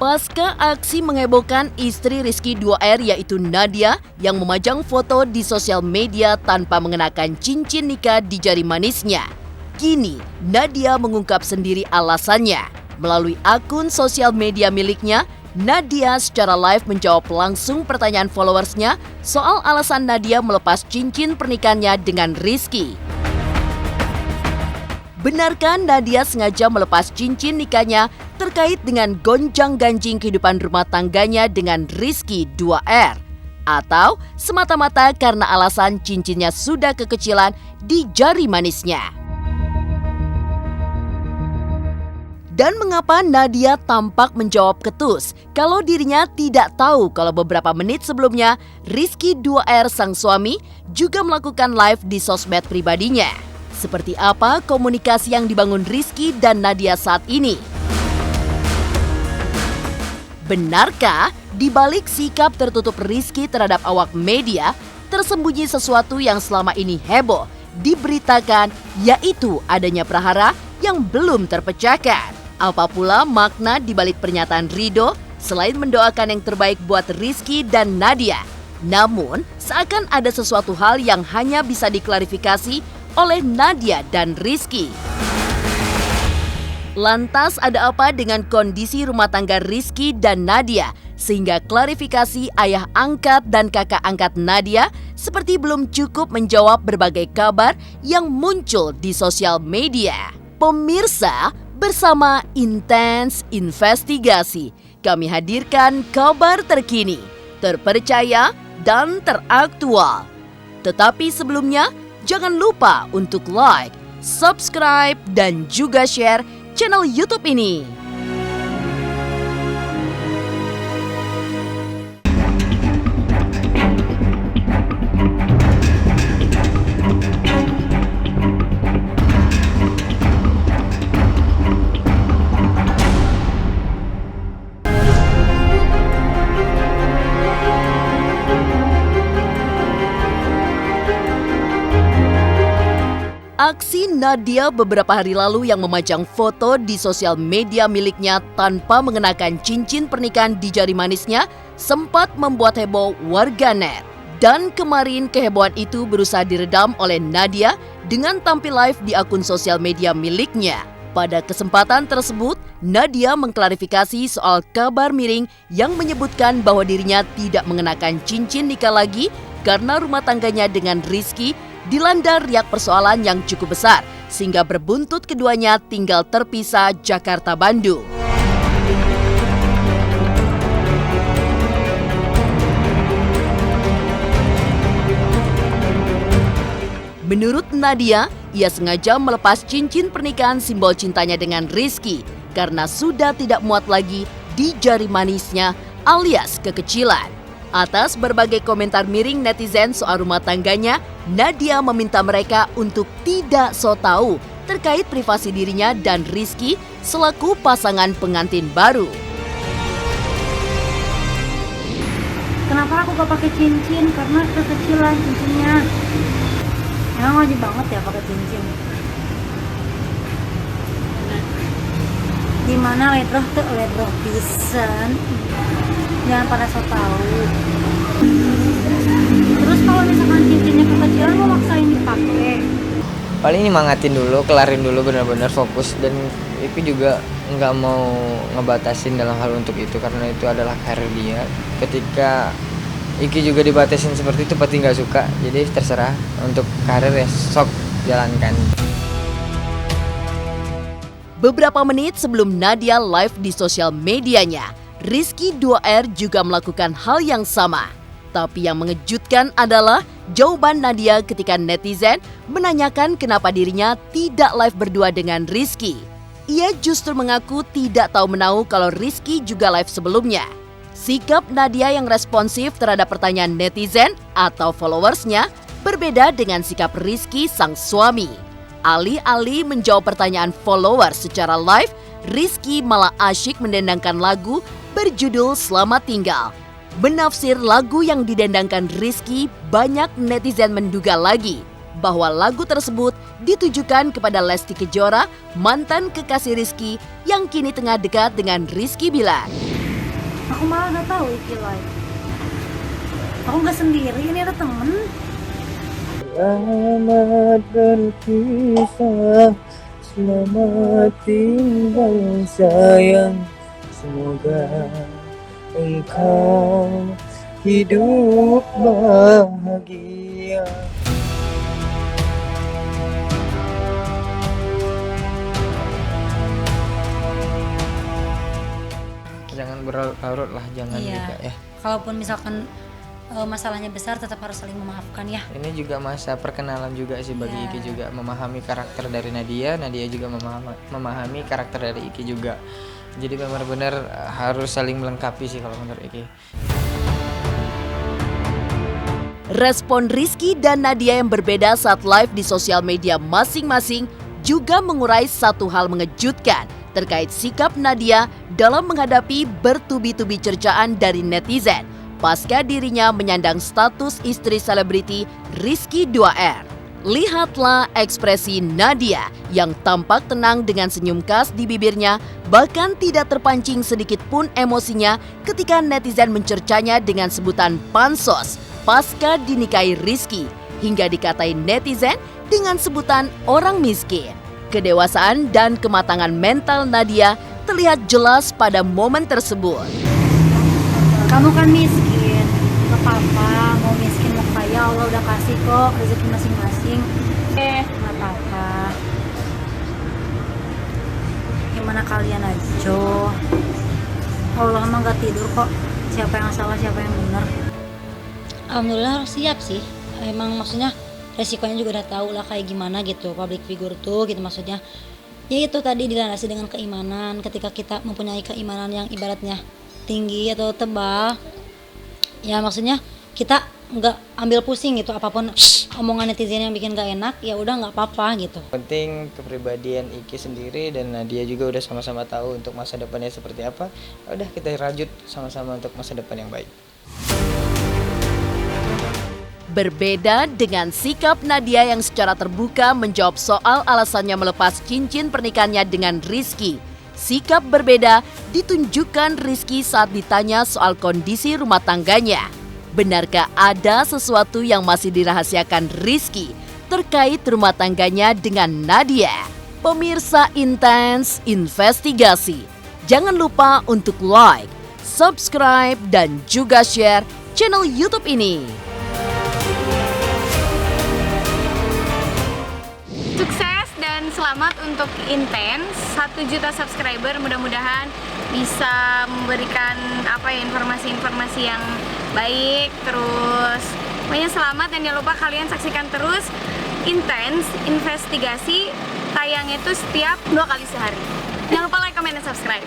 Pasca aksi menghebohkan istri Rizky 2R yaitu Nadia yang memajang foto di sosial media tanpa mengenakan cincin nikah di jari manisnya. Kini Nadia mengungkap sendiri alasannya. Melalui akun sosial media miliknya, Nadia secara live menjawab langsung pertanyaan followersnya soal alasan Nadia melepas cincin pernikahannya dengan Rizky. Benarkah Nadia sengaja melepas cincin nikahnya terkait dengan gonjang-ganjing kehidupan rumah tangganya dengan Rizky 2R? Atau semata-mata karena alasan cincinnya sudah kekecilan di jari manisnya? Dan mengapa Nadia tampak menjawab ketus kalau dirinya tidak tahu kalau beberapa menit sebelumnya Rizky 2R sang suami juga melakukan live di sosmed pribadinya? Seperti apa komunikasi yang dibangun Rizky dan Nadia saat ini? Benarkah di balik sikap tertutup Rizky terhadap awak media tersembunyi sesuatu yang selama ini heboh diberitakan, yaitu adanya prahara yang belum terpecahkan? Apa pula makna di balik pernyataan Ridho selain mendoakan yang terbaik buat Rizky dan Nadia? Namun, seakan ada sesuatu hal yang hanya bisa diklarifikasi oleh Nadia dan Rizky. Lantas ada apa dengan kondisi rumah tangga Rizky dan Nadia sehingga klarifikasi ayah angkat dan kakak angkat Nadia seperti belum cukup menjawab berbagai kabar yang muncul di sosial media? Pemirsa, bersama Intens Investigasi, kami hadirkan kabar terkini, terpercaya, dan teraktual. Tetapi sebelumnya, jangan lupa untuk like, subscribe, dan juga share channel YouTube ini. Aksi Nadia beberapa hari lalu yang memajang foto di sosial media miliknya tanpa mengenakan cincin pernikahan di jari manisnya sempat membuat heboh warganet. Dan kemarin kehebohan itu berusaha diredam oleh Nadia dengan tampil live di akun sosial media miliknya. Pada kesempatan tersebut, Nadia mengklarifikasi soal kabar miring yang menyebutkan bahwa dirinya tidak mengenakan cincin nikah lagi karena rumah tangganya dengan Rizky dilanda riak persoalan yang cukup besar sehingga berbuntut keduanya tinggal terpisah Jakarta-Bandung. Menurut Nadia, ia sengaja melepas cincin pernikahan simbol cintanya dengan Rizky karena sudah tidak muat lagi di jari manisnya alias kekecilan. Atas berbagai komentar miring netizen soal rumah tangganya, Nadia meminta mereka untuk tidak so tahu terkait privasi dirinya dan Rizky selaku pasangan pengantin baru. Kenapa aku gak pakai cincin? Karena kekecilan cincinnya. Emang wajib banget ya pakai cincin. Gimana ledroh tuh ledroh pisan. Jangan pada so tahu. Terus kalau misalkan cincinnya kekecilan lo maksain dipakai? Paling nyemangatin dulu, kelarin dulu benar-benar fokus, dan Iki juga nggak mau ngebatasin dalam hal untuk itu karena itu adalah karir dia. Ketika Iki juga dibatasin seperti itu pasti nggak suka, jadi terserah untuk karir ya sok jalankan. Beberapa menit sebelum Nadia live di sosial medianya, Rizky 2R juga melakukan hal yang sama. Tapi yang mengejutkan adalah jawaban Nadia ketika netizen menanyakan kenapa dirinya tidak live berdua dengan Rizky. Ia justru mengaku tidak tahu menahu kalau Rizky juga live sebelumnya. Sikap Nadia yang responsif terhadap pertanyaan netizen atau followersnya berbeda dengan sikap Rizky sang suami. Alih-alih menjawab pertanyaan followers secara live, Rizky malah asyik mendendangkan lagu berjudul Selamat Tinggal. Menafsir lagu yang didendangkan Rizky, banyak netizen menduga lagi bahwa lagu tersebut ditujukan kepada Lesti Kejora, mantan kekasih Rizky yang kini tengah dekat dengan Rizky Bilar. Aku malah nggak tahu Iki live. Aku nggak sendiri, ini ada temen. Selamat berpisah, selamat tinggal sayang. Semoga engkau hidup bahagia. Jangan berlarut lah, jangan juga ya. Kalaupun misalkan masalahnya besar, tetap harus saling memaafkan ya. Ini juga masa perkenalan juga sih bagi Iki juga, memahami karakter dari Nadia juga memahami karakter dari Iki juga. Jadi benar-benar harus saling melengkapi sih kalau menurut Iki. Respon Rizky dan Nadia yang berbeda saat live di sosial media masing-masing juga mengurai satu hal mengejutkan terkait sikap Nadia dalam menghadapi bertubi-tubi cercaan dari netizen pasca dirinya menyandang status istri selebriti Rizky 2R. Lihatlah ekspresi Nadia yang tampak tenang dengan senyum khas di bibirnya, bahkan tidak terpancing sedikit pun emosinya ketika netizen mencercanya dengan sebutan pansos pasca dinikahi Rizky, hingga dikatai netizen dengan sebutan orang miskin. Kedewasaan dan kematangan mental Nadia terlihat jelas pada momen tersebut. Kamu kan miskin, gak apa-apa, mau miskin mau kaya Allah udah kasih kok rezeki masing-masing. Gak apa-apa. Gimana kalian aja? Allah emang gak tidur kok. Siapa yang salah, siapa yang benar. Alhamdulillah harus siap sih. Emang maksudnya resikonya juga udah tahu lah kayak gimana gitu public figure tuh gitu, maksudnya ya itu tadi dilandasi dengan keimanan. Ketika kita mempunyai keimanan yang ibaratnya tinggi atau tebal, ya maksudnya kita nggak ambil pusing gitu apapun omongan netizen yang bikin gak enak, ya udah nggak apa-apa gitu. Penting kepribadian Iki sendiri dan Nadia juga udah sama-sama tahu untuk masa depannya seperti apa. Udah kita rajut sama-sama untuk masa depan yang baik. Berbeda dengan sikap Nadia yang secara terbuka menjawab soal alasannya melepas cincin pernikahannya dengan Rizky. Sikap berbeda ditunjukkan Rizky saat ditanya soal kondisi rumah tangganya. Benarkah ada sesuatu yang masih dirahasiakan Rizky terkait rumah tangganya dengan Nadia? Pemirsa Intens Investigasi, jangan lupa untuk like, subscribe, dan juga share channel YouTube ini. Sukses dan selamat untuk Intens 1 juta subscriber, mudah-mudahan bisa memberikan informasi-informasi yang baik, terus pokoknya selamat, dan jangan lupa kalian saksikan terus Intens Investigasi, tayangnya itu setiap 2 kali sehari. Jangan lupa like, comment, dan subscribe.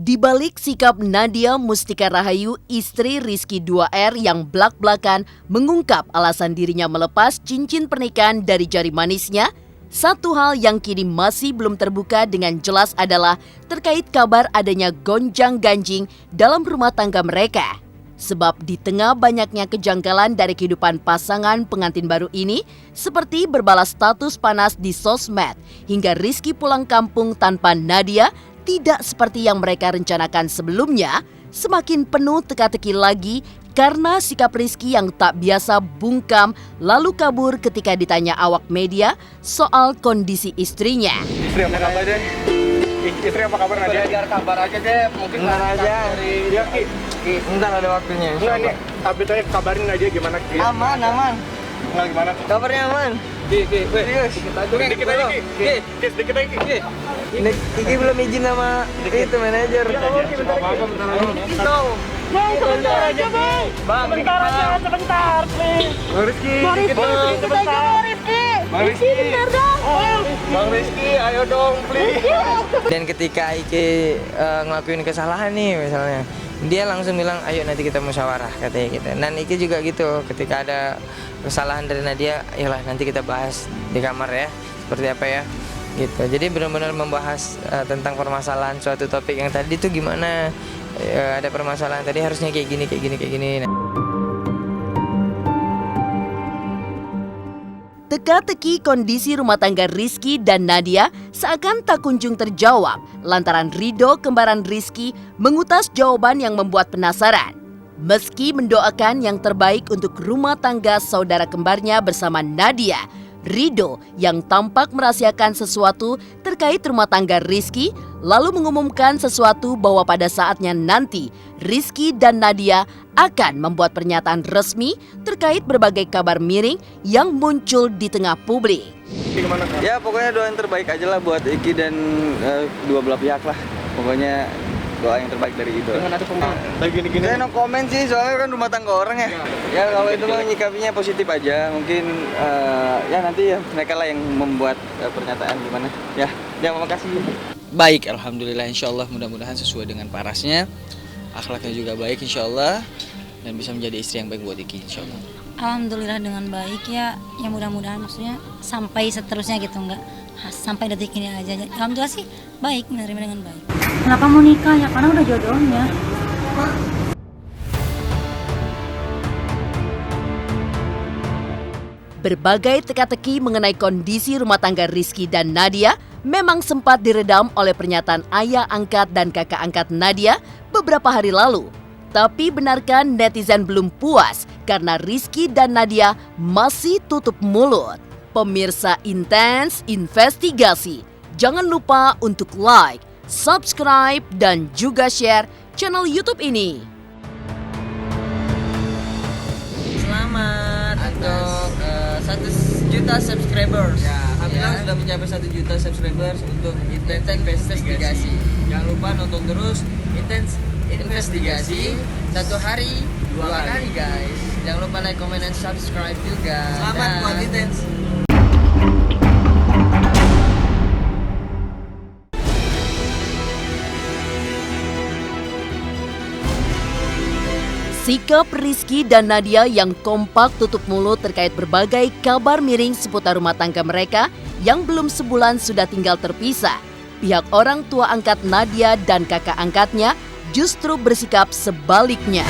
Di balik sikap Nadia Mustika Rahayu, istri Rizky 2R yang blak-blakan mengungkap alasan dirinya melepas cincin pernikahan dari jari manisnya, satu hal yang kini masih belum terbuka dengan jelas adalah terkait kabar adanya gonjang-ganjing dalam rumah tangga mereka. Sebab di tengah banyaknya kejanggalan dari kehidupan pasangan pengantin baru ini, seperti berbalas status panas di sosmed, hingga Rizky pulang kampung tanpa Nadia, tidak seperti yang mereka rencanakan sebelumnya, semakin penuh teka-teki lagi karena sikap Rizky yang tak biasa bungkam lalu kabur ketika ditanya awak media soal kondisi istrinya. Istri apa kabar deh? Istri apa kabar Nadia? Biar kabar aja deh, mungkin Ntar aja. Iya Ki. Ntar ada waktunya. Enggak nih, update aja kabarin Nadia gimana Ki? Aman. Enggak gimana? Kabarnya aman. Ki, Serius. Dikit aja Ki. Ki, sedikit aja Ki. Iki belum izin sama itu manajer. Bentar aja, Bang. Bentar aja, sebentar, please. Bang Rizky, Sebentar. Bang Rizky, bentar dong. Bang Rizky, ayo dong, please. Dan ketika Iki ngelakuin kesalahan nih misalnya, dia langsung bilang ayo nanti kita musyawarah katanya gitu. Dan Iki juga gitu, ketika ada kesalahan dari Nadia, ayolah nanti kita bahas di kamar ya, seperti apa ya gitu. Jadi benar-benar membahas tentang permasalahan suatu topik yang tadi tuh gimana, ada permasalahan tadi harusnya kayak gini. Teka-teki kondisi rumah tangga Rizky dan Nadia seakan tak kunjung terjawab lantaran Ridho kembaran Rizky mengutas jawaban yang membuat penasaran. Meski mendoakan yang terbaik untuk rumah tangga saudara kembarnya bersama Nadia, Ridho yang tampak merahasiakan sesuatu terkait rumah tangga Rizky lalu mengumumkan sesuatu bahwa pada saatnya nanti Rizky dan Nadia akan membuat pernyataan resmi terkait berbagai kabar miring yang muncul di tengah publik. Ya pokoknya doa yang terbaik aja lah buat Iki dan dua belah pihak lah. Pokoknya doa yang terbaik dari itu. Dengan ada komen lagi gini-gini. Saya no komen sih, soalnya kan rumah tangga orang ya. Ya kalau itu mah nyikapinya positif aja. Mungkin ya nanti ya mereka lah yang membuat pernyataan gimana. Ya, terima kasih. Baik, alhamdulillah, insyaallah mudah-mudahan sesuai dengan parasnya. Akhlaknya juga baik insyaallah dan bisa menjadi istri yang baik buat Iki insyaallah. Alhamdulillah dengan baik ya. Ya mudah-mudahan maksudnya sampai seterusnya gitu, enggak sampai detik ini aja. Alhamdulillah sih baik, menerima dengan baik. Kenapa mau nikah ya? Karena udah jodohnya. Berbagai teka-teki mengenai kondisi rumah tangga Rizky dan Nadia memang sempat diredam oleh pernyataan ayah angkat dan kakak angkat Nadia beberapa hari lalu. Tapi benarkah netizen belum puas karena Rizky dan Nadia masih tutup mulut? Pemirsa Intens Investigasi, jangan lupa untuk like, subscribe, dan juga share channel YouTube ini. Selamat untuk 1 juta subscribers. Ya, alhamdulillah sudah mencapai 1 juta subscribers untuk Intens Investigasi. Jangan lupa nonton terus Intens Investigasi 1 hari 2 kali guys. Jangan lupa like, comment, dan subscribe juga. Selamat buat Intens. Sikap Rizky dan Nadia yang kompak tutup mulut terkait berbagai kabar miring seputar rumah tangga mereka yang belum sebulan sudah tinggal terpisah. Pihak orang tua angkat Nadia dan kakak angkatnya justru bersikap sebaliknya.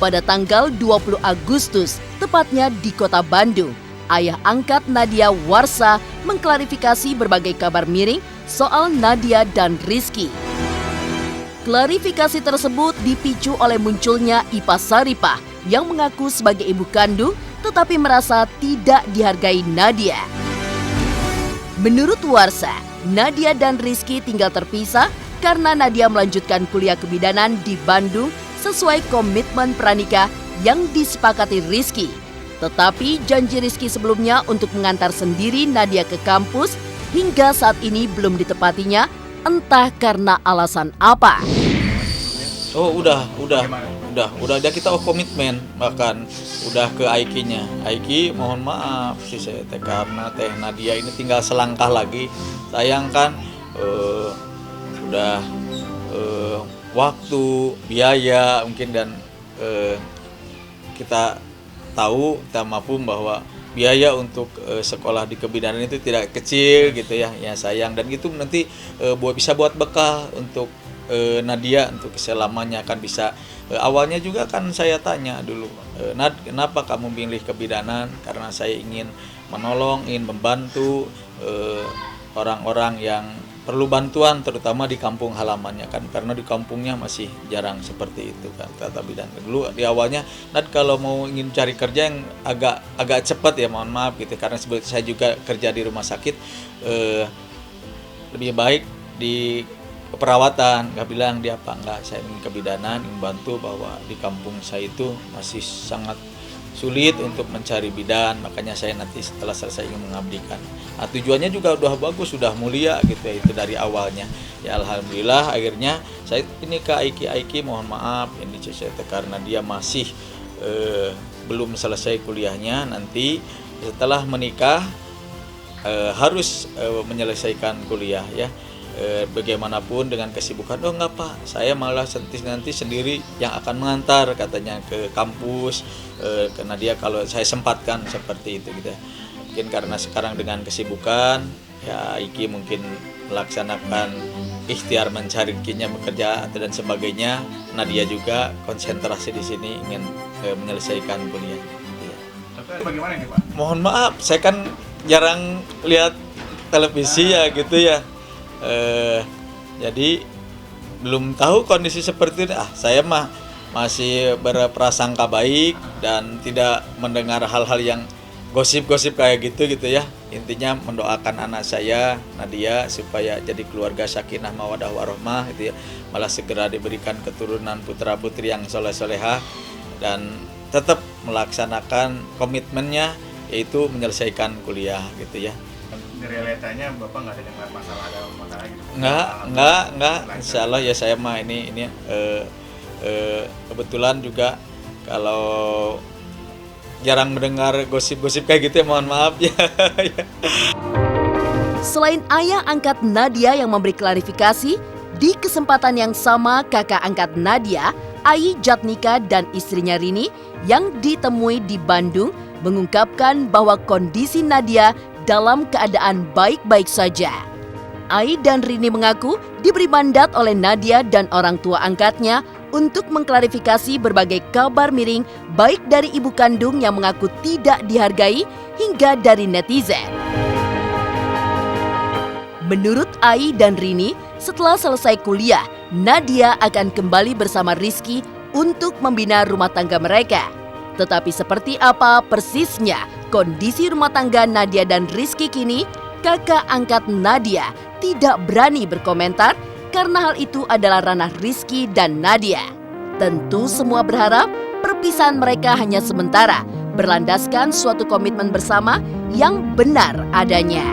Pada tanggal 20 Agustus, tepatnya di kota Bandung, ayah angkat Nadia Warsa mengklarifikasi berbagai kabar miring soal Nadia dan Rizky. Klarifikasi tersebut dipicu oleh munculnya Ipa Saripah yang mengaku sebagai ibu kandung tetapi merasa tidak dihargai Nadia. Menurut Warsa, Nadia dan Rizky tinggal terpisah karena Nadia melanjutkan kuliah kebidanan di Bandung sesuai komitmen pranikah yang disepakati Rizky. Tetapi janji Rizky sebelumnya untuk mengantar sendiri Nadia ke kampus hingga saat ini belum ditepatinya, entah karena alasan apa. Oh udah kita komitmen, bahkan udah ke Aiki-nya. Aiki mohon maaf sih saya karena Teh Nadia ini tinggal selangkah lagi. Sayang kan udah waktu, biaya mungkin dan kita tahu kita mampu bahwa biaya untuk sekolah di kebidanan itu tidak kecil gitu ya sayang, dan itu nanti bisa buat bekal untuk Nadia untuk selamanya akan bisa. Awalnya juga kan saya tanya dulu, Nad, kenapa kamu pilih kebidanan? Karena saya ingin menolong, ingin membantu orang-orang yang perlu bantuan, terutama di kampung halamannya kan, karena di kampungnya masih jarang seperti itu kan kata bidan. Dulu di awalnya, Nad, kalau mau ingin cari kerja yang agak cepat ya mohon maaf gitu, karena sebetulnya saya juga kerja di rumah sakit, lebih baik di perawatan. Nggak bilang dia apa, enggak, saya ingin kebidanan, ingin bantu bahwa di kampung saya itu masih sangat sulit untuk mencari bidan, makanya saya nanti setelah selesai ingin mengabdikan. Nah, tujuannya juga udah bagus, sudah mulia gitu ya, itu dari awalnya. Ya alhamdulillah akhirnya saya ini ke Aiki mohon maaf ini karena dia masih belum selesai kuliahnya, nanti setelah menikah harus menyelesaikan kuliah ya. Bagaimanapun dengan kesibukan, oh enggak Pak, saya malah nanti sendiri yang akan mengantar katanya ke kampus, karena dia kalau saya sempatkan seperti itu gitu. Mungkin karena sekarang dengan kesibukan ya Iki mungkin melaksanakan ikhtiar mencari rezekinya, bekerja dan sebagainya. Nadia juga konsentrasi di sini ingin menyelesaikan kuliah. Bagaimana ini Pak? Mohon maaf, saya kan jarang lihat televisi ya gitu ya. Jadi belum tahu kondisi seperti itu. Saya mah masih berprasangka baik dan tidak mendengar hal-hal yang gosip-gosip kayak gitu ya. Intinya mendoakan anak saya Nadia supaya jadi keluarga sakinah mawadah warahmah gitu ya. Malah segera diberikan keturunan putra-putri yang soleh-solehah dan tetap melaksanakan komitmennya, yaitu menyelesaikan kuliah gitu ya. Realitanya Bapak nggak ada dengar masalah dalam masalah gitu? Enggak. Insya Allah ya saya mah ini kebetulan juga kalau jarang mendengar gosip-gosip kayak gitu ya, mohon maaf ya. Selain ayah angkat Nadia yang memberi klarifikasi, di kesempatan yang sama kakak angkat Nadia, Ai Jatnika dan istrinya Rini yang ditemui di Bandung mengungkapkan bahwa kondisi Nadia dalam keadaan baik-baik saja. Ai dan Rini mengaku diberi mandat oleh Nadia dan orang tua angkatnya untuk mengklarifikasi berbagai kabar miring baik dari ibu kandung yang mengaku tidak dihargai hingga dari netizen. Menurut Ai dan Rini, setelah selesai kuliah, Nadia akan kembali bersama Rizky untuk membina rumah tangga mereka. Tetapi seperti apa persisnya kondisi rumah tangga Nadia dan Rizky kini, kakak angkat Nadia tidak berani berkomentar karena hal itu adalah ranah Rizky dan Nadia. Tentu semua berharap perpisahan mereka hanya sementara, berlandaskan suatu komitmen bersama yang benar adanya.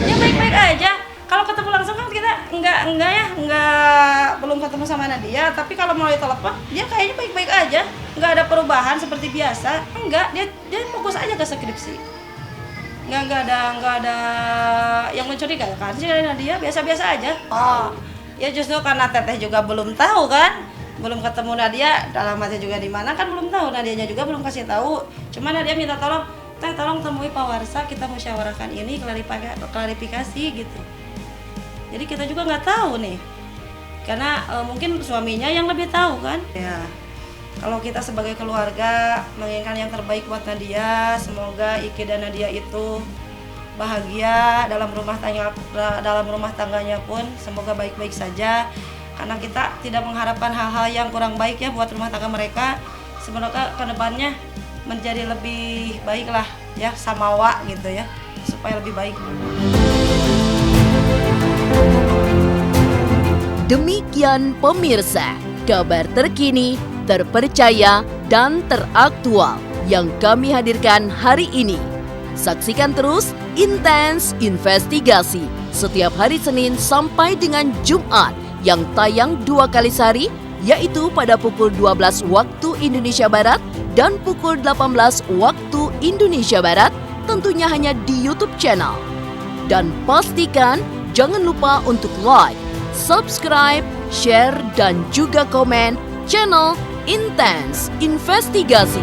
Dia baik-baik aja. Kalau ketemu langsung kan kita belum ketemu sama Nadia, tapi kalau melalui telepon dia kayaknya baik-baik aja, nggak ada perubahan seperti biasa. Enggak, dia fokus aja ke skripsi. Nggak ada yang mencurigakan sih dari Nadia, biasa-biasa aja. Oh, ya justru karena Teteh juga belum tahu kan, belum ketemu Nadia, alamatnya juga di mana kan belum tahu, Nadianya juga belum kasih tahu. Cuma Nadia minta tolong, Teh tolong temui Pak Warsa, kita musyawarahkan ini, klarifikasi gitu. Jadi kita juga nggak tahu nih, karena mungkin suaminya yang lebih tahu kan. Ya, kalau kita sebagai keluarga menginginkan yang terbaik buat Nadia, semoga Iki dan Nadia itu bahagia dalam rumah tangganya pun semoga baik-baik saja. Karena kita tidak mengharapkan hal-hal yang kurang baik ya buat rumah tangga mereka. Semoga kedepannya menjadi lebih baik lah ya, samawa gitu ya, supaya lebih baik. Demikian pemirsa, kabar terkini, terpercaya, dan teraktual yang kami hadirkan hari ini. Saksikan terus Intens Investigasi setiap hari Senin sampai dengan Jumat yang tayang 2 kali sehari, yaitu pada pukul 12 waktu Indonesia Barat dan pukul 18 waktu Indonesia Barat, tentunya hanya di YouTube channel. Dan pastikan jangan lupa untuk like, subscribe, share, dan juga komen channel Intens Investigasi.